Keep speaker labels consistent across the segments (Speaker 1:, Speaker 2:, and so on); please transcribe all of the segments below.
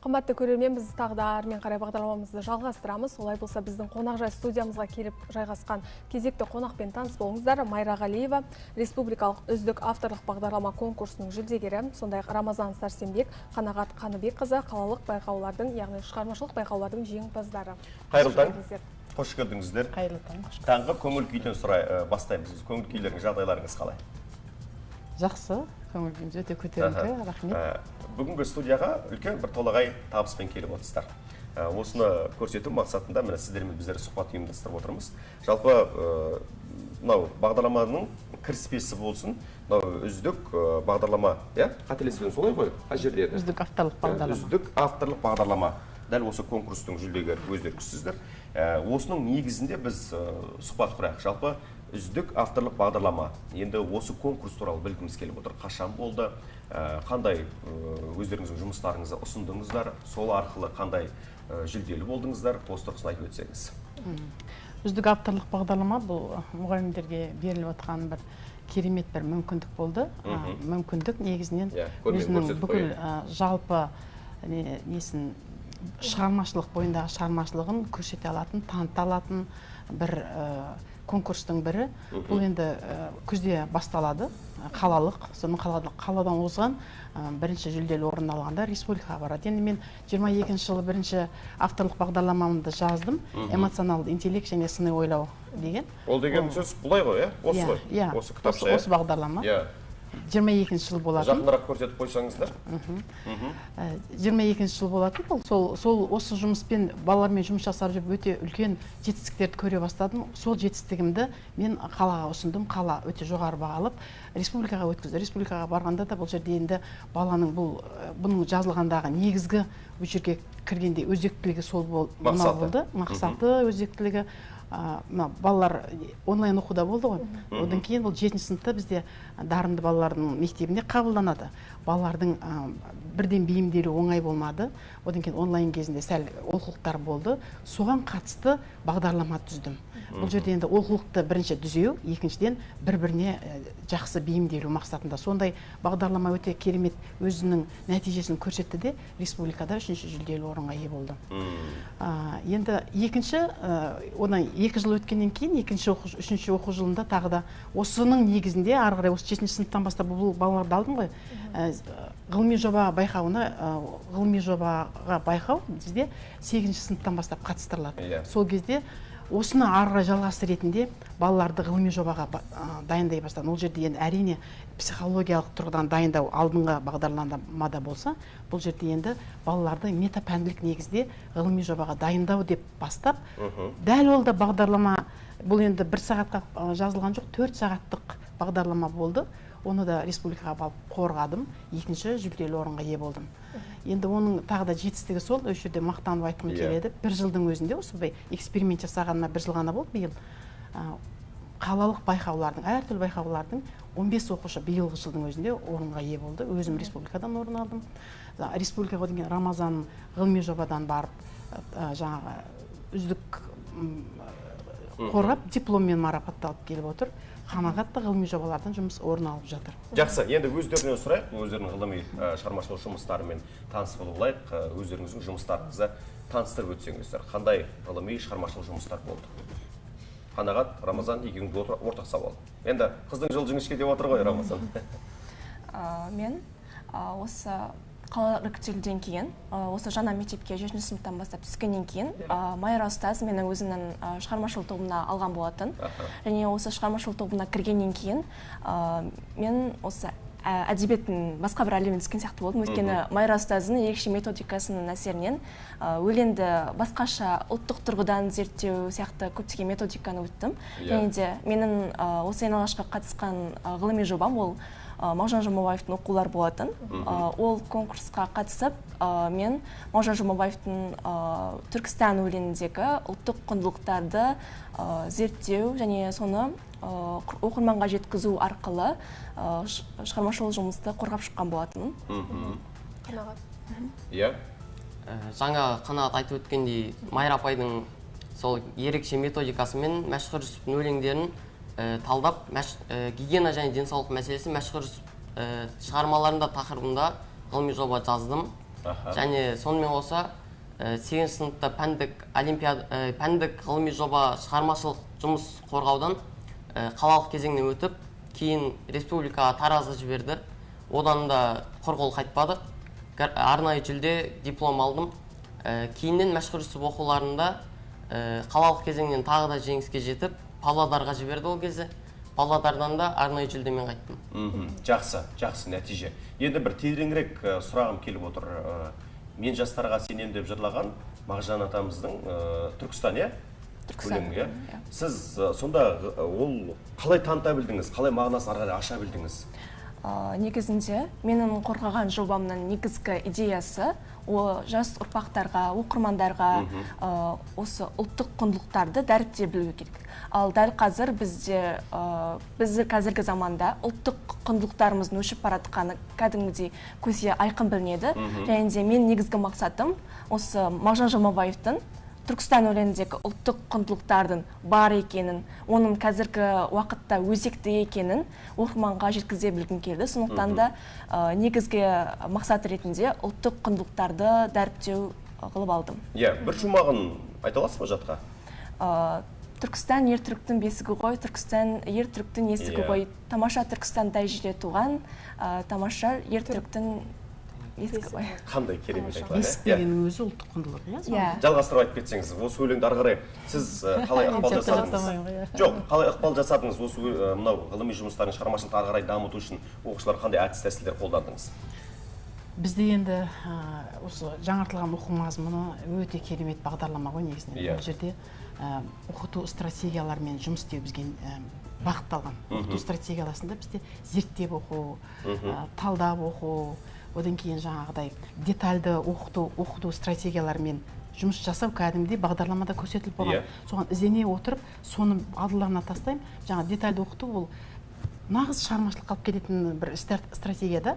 Speaker 1: Қымбатты көрермен, біз тағы да әрмен қарай бағдарламамызды жалғастырамыз. Олай болса біздің қонақжай студиямызға келіп жайғасқан кезекті қонақпен таныс болыңыздар. Майра Ғалиева, республикалық үздік авторлық бағдарлама конкурсының жүлдегері, сондай-ақ Рамазан Сәрсенбек, Қанағат Қаныбекқызы қалалық байқаулардың, яғни шығармашылық байқаулардың жеңімпаздары.
Speaker 2: Қайырлы таң. Қош келдіңіздер.
Speaker 3: Қайырлы таң.
Speaker 2: Таңғы көңіл күйден бастаймыз. Көңіл күйлеріңіз, жағдайларыңыз қалай?
Speaker 3: Жақсы, көңіл күйіміз өте көтеріңкі, рахмет.
Speaker 2: Бүгінгі студияға үлкен бір толағай табыспен келіп отырсыздар. Осыны көрсету мақсатында міне сіздермен біздер сұхбат ұйымдастырып отырмыз. Жалпы мынау бағдарламаның кіріспесі болсын, мынау үздік бағдарлама, қателеспесем солай ғой? Қай жерде еді?
Speaker 3: Үздік авторлық бағдарлама.
Speaker 2: Үздік авторлық бағдарлама. Дәл осы конкурстың жүлдегері өздеріңізсіздер. Осының негізінде біз сұхбат құрайық. Жалпы үздік авторлық бағдарлама. Енді осы конкурс туралы білгіміз келіп отыр. Қашан болды? Қандай өздеріңіздің жұмыстарыңызды ұсындыңыздар? Сол арқылы қандай жүлделі болдыңыздар? Осы тұрғысынан айтып өтсеңіз.
Speaker 3: Үздік авторлық бағдарлама бұл мұғалімдерге беріліп отқан бір керемет бір мүмкіндік болды. Мүмкіндік негізінен өзінің бүкіл жалпы несін шығармашылық бойындағы шығармашылығын көрсете алатын, таныта алатын бір конкурстың бірі. Бұл енді күзде басталады, қалалық. Соның қаладан озған бірінші жүлделі орын алғанда республикаға барады. Енді мен 22 жылы бірінші авторлық бағдарламамды жаздым. Эмоционалды интеллект және сыни ойлау деген.
Speaker 2: Ол деген сөз бұлай ғой, осы ғой?
Speaker 3: Осы кітапша. Осы бағдарлама. 22 жыл болатын.
Speaker 2: Жақынырақ көрсетіп қойсаңыздар.
Speaker 3: 22 жыл болатын. Сол осы жұмыспен, балалармен жұмыс жасап жүріп өте үлкен жетістіктерді көре бастадым. Сол жетістігімді мен қалаға ұсындым. Қала өте жоғары бағалып, республикаға өткізді. Республикаға барғанда да бұл жерде енді баланың бұның жазылғандағы негізгі бұл жерге кіргенде өзектілігі сол болды. Мақсаты, өзектілігі. Балалар онлайн оқуда болды ғой. Одан кейін бұл 7-ші сыныпта бізде дарынды балалардың мектебінде қабылданады. Балалардың бірден бейімделу оңай болмады. Одан кейін онлайн кезінде сәл олқылықтар болды. Соған қатысты бағдарлама түздім. Бұл жерде енді олқылықты бірінші түзеу, екіншіден бір-біріне жақсы бейімделу мақсатында. Сондай бағдарлама өте керемет өзінің нәтижесін көрсетті де республикада 3-ші жүлделі орынға ие болды. Енді одан 2 жыл өткеннен кейін, 3-ші оқу жылында тағы да осының негізінде, ары қарай осы 7-ші сыныптан бастап бұл балаларды алдым ғой. Ғылыми жоба байқауына, ғылыми жобаға байқау бізде 8-ші сыныптан бастап қатыстырылады. Сол кезде осыны ары жалғасы ретінде балаларды ғылыми жобаға дайындай бастады. Ол жерде енді әрине психологиялық тұрғыдан дайындау алдыңғы бағдарламада болса, бұл жерде енді балаларды метапәнділік негізде ғылыми жобаға дайындау деп бастап, дәл ол да бағдарлама, бұл енді 1 сағатқа жазылған жоқ, 4 сағаттық бағдарлама болды. Оны да республикаға балып қорғадым, 2-ші жүлделі орынға ие болдым. Енді оның тағы да жетістігі сол, осы жерде мақтанып айтқым келеді. 1 жылдың өзінде, осы эксперимент жасағаныма 1 жыл ғана болды биыл. Қалалық байқаулардың, әртүрлі байқаулардың 15 оқушы биылғы жылдың өзінде орынға ие болды. Өзім республикадан орын алдым. Республикаға деген Рамазан ғылыми жобадан барып, жаңағы үздік қорғап, дипломмен марапатталып келіп отыр. Қанағатты ғылыми жобалардан жұмыс орын алып жатыр.
Speaker 2: Жақсы, енді өздерінен сұрайық, өздерінің ғылыми шығармашылық жұмыстарымен таныс болу олайық, өздеріңіздің жұмыстарыңызды таныстырып өтсеңіздер. Қандай ғылыми шығармашылық жұмыстар болды? Қанағат, Рамазан, екеуіңізге ортақ сауал. Енді қыздың жыл жіңішке деп отыр ғой, Рамазан.
Speaker 4: Мен осы қалалық іріктеуден кейін, осы жаңа мектепке 7-ші сыныптан бастап түскеннен кейін, Майра ұстаз мені өзінің шығармашылық тобына алған болатын. Және осы шығармашылық тобына кіргеннен кейін, мен осы әдебиеттің басқа бір әлеміне түскен сияқты болдым. Өйткені Майра ұстазының ерекше методикасының әсерінен өлеңді басқаша ұлттық тұрғыдан зерттеу сияқты көптеген методиканы өттім. Және де менің осы ең алғашқы қатысқан ғылыми жобам ол Мағжан Жұмабаевтың оқулары болатын. Ол конкурсқа қатысып, мен Мағжан Жұмабаевтың Түркістан өлеңіндегі ұлттық құндылықтарды зерттеу және соны оқырманға жеткізу арқылы шығармашылық жұмысты қорғап шыққан болатын.
Speaker 5: Жаңа Қанағат айтып өткендей, Майра апайдың сол ерекше методикасымен Мәшһүр Жүсіптің өлеңдерін талдап, гигиена және денсаулық мәселесі Мәшһүр Жүсіп шығармаларында тақырыбында ғылыми жоба жаздым. және сонымен қоса 8 сыныпта пәндік ғылыми жоба шығармашылық жұмыс қорғаудан қалалық кезеңнен өтіп, кейін республикаға Таразға жіберді. Одан да құр қол қайтпадық. Арнайы жүлде, диплом алдым. Кейіннен Мәшһүр Жүсіп оқуларында қалалық кезеңнен тағы да жеңіске жетіп, Павлодарға жіберді ол кезде. Павлодардан да арнайы жүлдемен қайттым.
Speaker 2: Жақсы нәтиже. Енді бір тереңірек сұрағым келіп отыр. Мен жастарға сенем деп жырлаған Мағжан атамыздың Түркістан, өлеңі. Сіз сонда ол қалай таныта білдіңіз, қалай мағынасын ары қарай аша білдіңіз?
Speaker 4: Негізінде менің қорғаған жобамның негізгі идеясы ол жас ұрпақтарға, оқырмандарға осы ұлттық құндылықтарды дәріптей білу керек. Ал дәл қазір бізде қазіргі заманда ұлттық құндылықтарымыздың өшіп баратқаны кәдімгідей көзге айқын білінеді. Және де мен негізгі мақсатым осы Мағжан Жұмабаевтың Түркістан өлеңіндегі ұлттық құндылықтардың бар екенін, оның қазіргі уақытта өзекті екенін оқырманға жеткізе білгім келді. Сондықтан да негізгі мақсат ретінде ұлттық құндылықтарды дәріптеу қылып алдым.
Speaker 2: Бір жұмағын айта аласыз ба жатқа?
Speaker 4: Түркістан ер түріктің бесігі ғой, Түркістан ер түріктің есігі ғой. Тамаша Түркістандай жерде туған, тамаша ер түріктің ескі ғой.
Speaker 2: Қандай керемет айтылады.
Speaker 3: Есік дегеннің өзі ұлттық құндылық.
Speaker 2: Жалғастырып айтып кетсеңіз, осы өлеңді ары қарай сіз қалай ықпал жасадыңыз? Жоқ, қалай ықпал жасадыңыз? Осы мынау ғылыми жұмыстардың шығармашылықты ары қарай дамыту үшін оқушылар қандай әдіс-тәсілдер қолдандыңыз?
Speaker 3: Бізде енді осы жаңартылған оқу мазмұны өте керемет бағдарлама ғой негізінен. Бұл жерде оқыту стратегияларымен жұмыс істеу бізге бағытталған. Оқыту стратегияларында бізде зерттеп оқу, талдап оқу, одан кейін жаңағыдай детальды оқыту стратегияларымен жұмыс жасау кәдімгідей бағдарламада көрсетіліп болған. Соған іздене отырып, соны алдыларына тастаймын. Жаңа детальды оқыту ол нағыз шығармашылыққа алып келетін бір стратегияда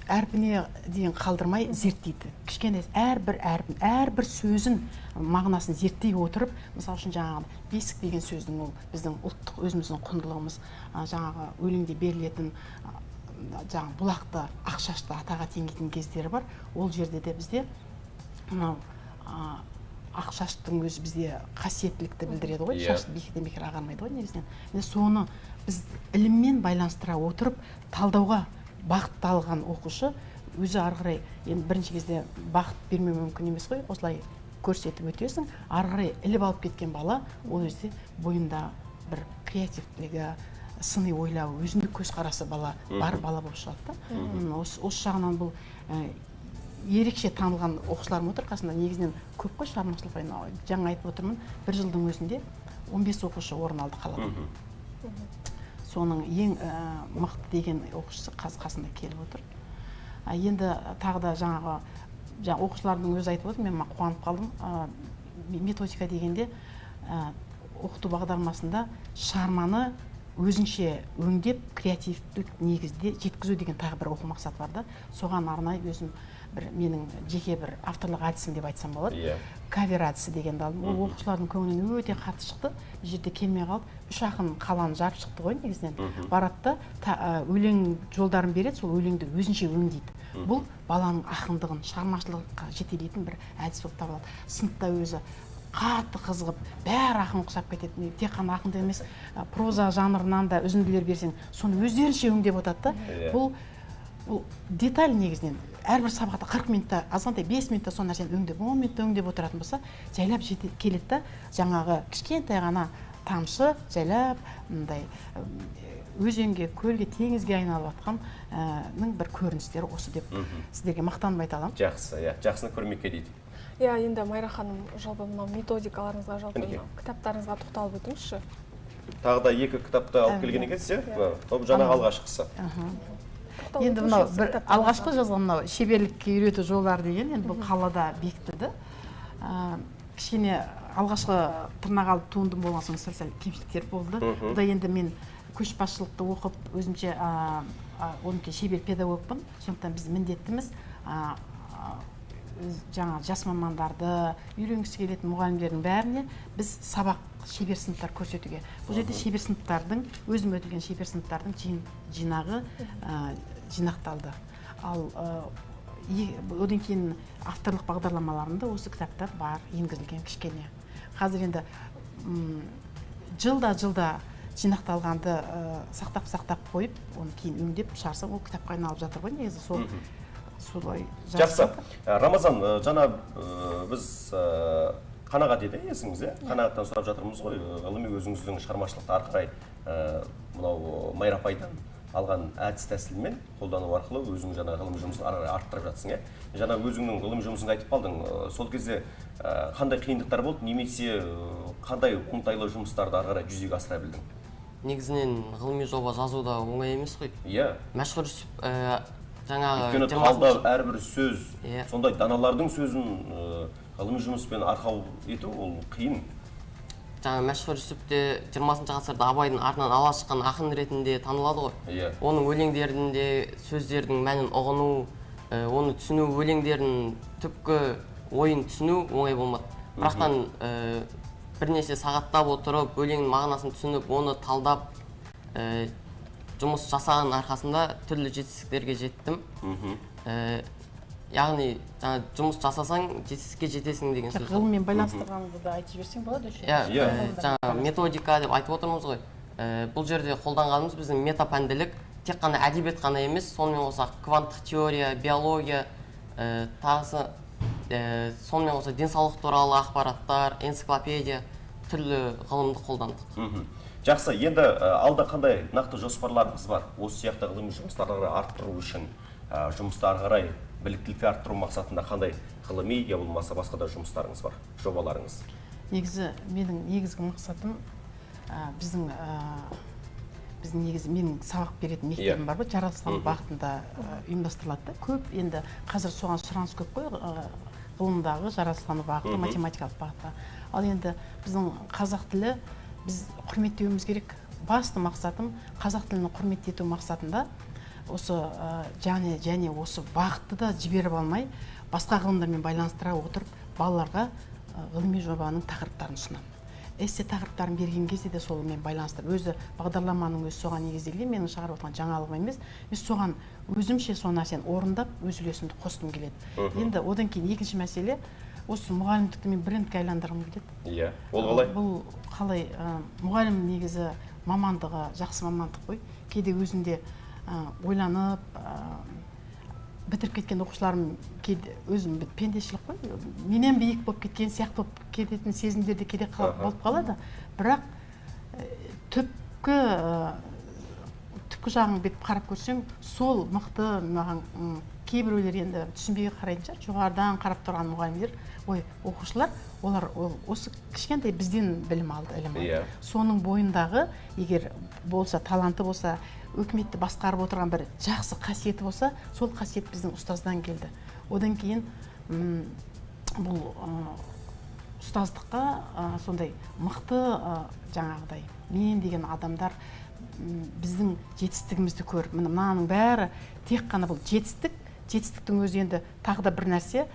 Speaker 3: әрпіне дейін қалдырмай зерттейді. Кішкене әрбір сөзін мағынасын зерттей отырып, мысалы үшін жаңағы бесік деген сөздің ол біздің ұлттық өзіміздің құндылығымыз, жаңағы өлеңде берілетін жаңағы бұлақты ақшашты атаға теңейтін кездері бар. Ол жерде де бізде ақшаштың өзі бізде қасиеттілікті білдіреді ғой, шашты бекерден бекер ағармайды ғой негізінен. Соны біз іліммен байланыстыра отырып талдауға бағытталған оқушы өзі ары қарай, енді бірінші кезде бағыт бермеу мүмкін емес қой, осылай көрсетіп өтесің, ары қарай іліп алып кеткен бала ол өзі бойында бір креативтілігі, сыни ойлау, өзіндік көзқарасы бар бала болып шығады. Осы жағынан бұл ерекше танылған оқушыларым отыр қасында. Негізінен көп қой шығармашылық. Жаңа айтып отырмын, бір жылдың өзінде 15 оқушы орын алды қалаға. Соның ең мықты деген оқушысы қасында келіп отыр. Енді тағы да жаңағы оқушылардың өзі айтып отыр, мен қуанып қалдым. Методика дегенде оқыту бағдарламасында шығарманы өзінше өңдеп, креативтік негізде жеткізу деген тағы бір оқу мақсат бар да. Соған арнай өзім менің жеке бір авторлық әдісім деп айтсам болады. Кавер әдісі дегенді алдым. Ол оқушылардың көңіліне өте қатты шықты. Бұл жерде келмей қалып, 3 ақын қаланы жарып шықты ғой негізінен. Барады да өлең жолдарын береді, сол өлеңді өзінше өңдейді. Бұл баланың ақындығын, шығармашылыққа жетелейтін бір әдіс болып табылады. Сыныпта өзі қатты қызығып, бәрі ақын құсап кетеді. Тек қана ақынды емес, проза жанрынан да үзінділер берсең, соны өздерінше өңдеп отырады да. Бұл деталь негізінен. Әрбір сабақта 40 минутта, азғантай 5 минутта сол нәрсені өңдеп, 10 минутта өңдеп отыратын болса, жайлап келеді да, жаңағы кішкентай ғана тамшы жайлап, өзенге, көлге, теңізге айналып жатқанның бір көріністері осы деп сіздерге мақтанып айта аламын.
Speaker 2: Жақсы, жақсыны көрмекке дейді.
Speaker 1: Енді Майра ханым, жалпы мынау методикаларыңызға, жалпы кітаптарыңызға тоқталып өтіңізші.
Speaker 2: Тағы да 2 кітапты алып келген екенсіз, жаңа алғашқысы.
Speaker 3: Енді мынау алғашқы жазған мынау шеберлікке үйрету жолдары деген, енді бұл қалада бекітілді. Кішкене алғашқы тырнақ алып туындым болған соң сәл кемшіліктер болды. Бұл да енді мен көшбасшылықты оқып, өзімше онымен шебер педагогпын. Сондықтан біз міндеттіміз жаңа жас мамандарды, үйренгісі келетін мұғалімдердің бәріне біз сабақ шебер сыныптар көрсетуге. Бұл жерде шебер сыныптардың, өзім өтілген шебер сыныптардың жинағы жинақталды. ал одан кейін авторлық бағдарламаларында осы кітаптар бар енгізілген кішкене. Қазір енді жылда жинақталғанды сақтап қойып, оны кейін өңдеп шығарса, ол кітапқа айналып жатыр ғой, негізі солай.
Speaker 2: Жақсы. Рамазан, жаңа біз қанағат еді, есіңіз, қанағаттан сұрап жатырмыз ғой, ғылыми өзіңіздің шығармашылықты ары қарай мынау Майра апайдан алған әдіс тәсілмен қолдану арқылы өзің жаңа ғылыми жұмысын ары қарай арттырып жатсың, жаңа өзіңнің ғылыми жұмысыңды айтып қалдың. Сол кезде қандай қиындықтар болды, немесе қандай оңтайлы жұмыстарды ары қарай жүзеге асыра білдің?
Speaker 5: Негізінен ғылыми жоба жазуда оңай емес қой.
Speaker 2: Иә.
Speaker 5: Мәшһүр Жүсіп жаңағы
Speaker 2: өйткені талдау әрбір сөз, сондай даналардың сөзін ғылыми жұмыспен арқау ету ол қиын.
Speaker 5: Жаңа Мәшһүр Жүсіп те 20 ғасырда Абайдың артынан ала шыққан ақын ретінде танылады ғой. Оның өлеңдерінде сөздердің мәнін ұғыну, оны түсіну, өлеңдердің түпкі ойын түсіну оңай болмады. Бірақтан бірнеше сағаттап отырып, өлеңнің мағынасын түсініп, оны талдап, жұмыс жасаған арқасында түрлі жетістіктерге жеттім. Яғни жұмыс жасасаң жетістікке жетесің деген сөз.
Speaker 3: Ғылыммен байланыстырғаныңызды да айтып жіберсең болады
Speaker 5: ше? Жаңа методика деп айтып отырмыз ғой. Бұл жерде қолданғанымыз біздің метапәнділік тек қана әдебиет қана емес, сонымен қоса кванттық теория, биология, тағысы сонымен қоса денсаулық туралы ақпараттар, энциклопедия, түрлі ғылымды қолдандық.
Speaker 2: Жақсы, енді алда қандай нақты жоспарларыңыз бар? Осы сияқты ғылыми жұмыстарды арттыру үшін, жұмысты ары қарай біліктілікті арттыру мақсатында қандай ғылыми, я болмаса басқа да жұмыстарыңыз бар, жобаларыңыз?
Speaker 3: Негізі менің негізгі мақсатым менің сабақ беретін мектебім бар ғой, жаратылыстану бағытында ұйымдастырылады. Көп енді қазір соған сұраныс көп қой, ғылымдағы жаратылыстану бағыты, математикалық бағытта. Ал енді біздің қазақ тілі біз құрметтеуіміз керек. Басты мақсатым қазақ тілін құрметтету мақсатында осы және осы бағытты да жіберіп алмай, басқа ғылымдармен байланыстыра отырып, балаларға ғылыми жобаның тақырыптарын ұсынамын. Эссе тақырыптарын берген кезде де солмен байланыстырып, өзі бағдарламаның өзі соған негізделген, менің шығарып отырған жаңалығым емес, мен соған өзімше сол нәрсені орындап, өз үлесімді қосқым келеді. Енді одан кейін екінші мәселе, осы мұғалімдікті мен брендке айландырғым келеді.
Speaker 2: Иә, ол қалай?
Speaker 3: Бұл қалай, мұғалім негізі мамандығы жақсы мамандық қой. Кейде өзінде ойланып, бітіріп кеткен оқушыларым өзім пендешілік қой. Менен биік болып кеткен сияқты болып кететін сезімдерде кейде болып қалады. Бірақ түпкі жағын бетіп қарап көрсең, сол мықты маған кейбіреулер енді түсінбей қарайтын шығар. Жоғарыдан қарап тұрған мұғалімдер, оқушылар, олар осы кішкентай бізден білім алды, ілім алды. Соның бойындағы, егер болса, таланты болса, өкіметті басқарып отырған бір жақсы қасиеті болса, сол қасиет біздің ұстаздан келді. Одан кейін бұл ұстаздыққа сондай мықты жаңағыдай мен деген адамдар біздің жетістігімізді көріп, мынаның бәрі тек қана бұл жетістіктің өзі енді тағы да бір нәрсе,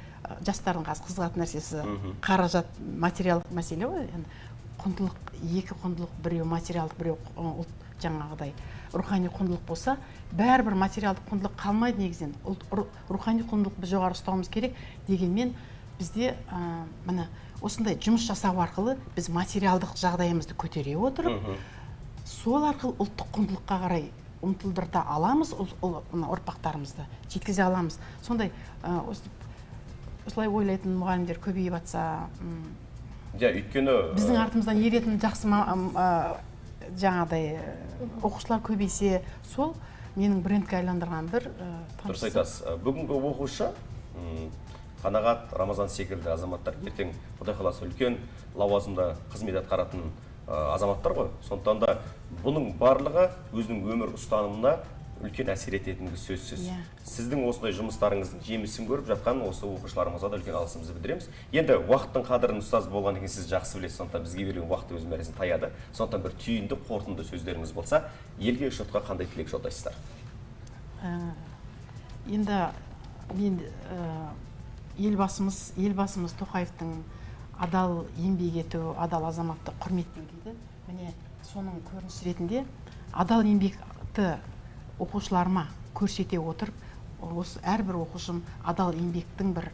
Speaker 3: жастардың қызығатын нәрсесі қаражат, материалдық мәселе ғой. Құндылық, екі құндылық, біреу материалдық, біреу жаңағыдай рухани құндылық болса, бәрібір материалдық құндылық қалмайды негізінен. Рухани құндылық біз жоғары ұстауымыз керек. Дегенмен бізде мына осындай жұмыс жасау арқылы біз материалдық жағдайымызды көтере отырып, сол арқылы ұлттық құндылыққа қарай ұмтылдырта аламыз, ұрпақтарымызды жеткізе аламыз. Сондай осылай ойлайтын мұғалімдер көбейіп жатса, біздің артымыздан еретін жақсы жаңағыдай оқушылар көбейсе, сол менің брендке айландырған бір
Speaker 2: дұрыс айтасыз. Бүгінгі оқушы Қанағат, Рамазан секілді азаматтар ертең Құдай қаласа үлкен лауазымда қызмет атқаратын азаматтар ғой. Сондықтан да бұның барлығы өзінің өмір ұстанымына үлкен әсер ететіні сөзсіз. Сіздің осындай жұмыстарыңыздың жемісін көріп жатқан осы оқушыларымызға да үлкен алғысымызды білдіреміз. Енді уақыттың қадірін ұстаз болғаннан кейін сіз жақсы білесіз, сондықтан бізге берген уақыт өз мәресіне таяды. Сондықтан бір түйінді, қорытынды сөздеріңіз болса, елге, жұртқа қандай тілек жолдайсыздар?
Speaker 3: Енді мен елбасымыз Тоқаевтың адал еңбек ету, адал азаматты құрметтеу дейді. Міне соның көрініс ретінде адал еңбекті оқушыларыма көрсете отырып, осы әрбір оқушым адал еңбектің бір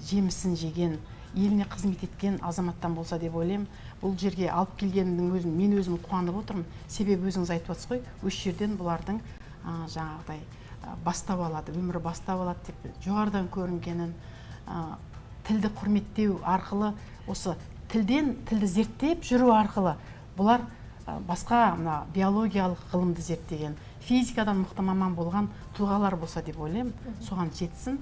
Speaker 3: жемісін жеген, еліне қызмет еткен азаматтан болса деп ойлаймын. Бұл жерге алып келгеннің өзін мен өзім қуанып отырмын. Себебі өзіңіз айтып отырсыз ғой, осы жерден бұлардың жаңағыдай бастап алады, өмірі бастап алады деп жоғарыдан көрінгенін, тілді құрметтеу арқылы, осы тілді зерттеп жүру арқылы бұлар басқа мына биологиялық ғылымды зерттеген, физикадан мықты маман болған тұлғалар болса деп ойлаймын, соған жетсін.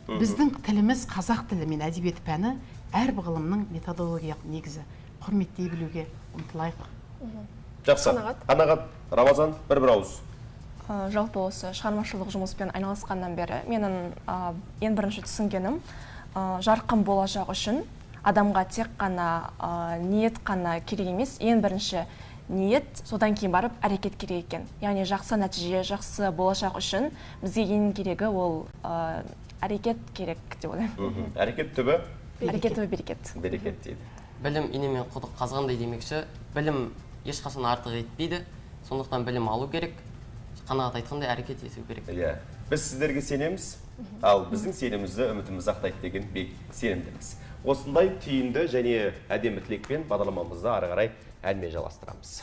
Speaker 3: Біздің тіліміз қазақ тілі мен әдебиет пәні әрбір ғылымның методологиялық негізі. Құрметтей білуге ұмтылайық.
Speaker 2: Жақсы. Қанағат, Рамазан, бір ауыз.
Speaker 4: Жалпы осы шығармашылық жұмыспен айналысқаннан бері менің ең бірінші түсінгенім, жарқын болашақ үшін адамға тек қана ниет қана керек емес, ең бірінші ниет, содан кейін барып әрекет керек екен. Яғни жақсы нәтиже, жақсы болашақ үшін бізге ең керегі ол әрекет керек деп ойлаймын.
Speaker 2: Әрекет түбі?
Speaker 4: Әрекет түбі берекет.
Speaker 2: Берекет дейді.
Speaker 5: Білім инемен құдық қазғандай демекші, білім ешқашан артық етпейді, сондықтан білім алу керек, Қанағат айтқандай әрекет ету керек.
Speaker 2: Біз сіздерге сенеміз, ал біздің сенімізді, үмітімізді ақтайды деген бек сенімдіміз. Осындай түйінді және әдемі тілекпен бағдарламамызды ары қарай әнмен жалғастырамыз.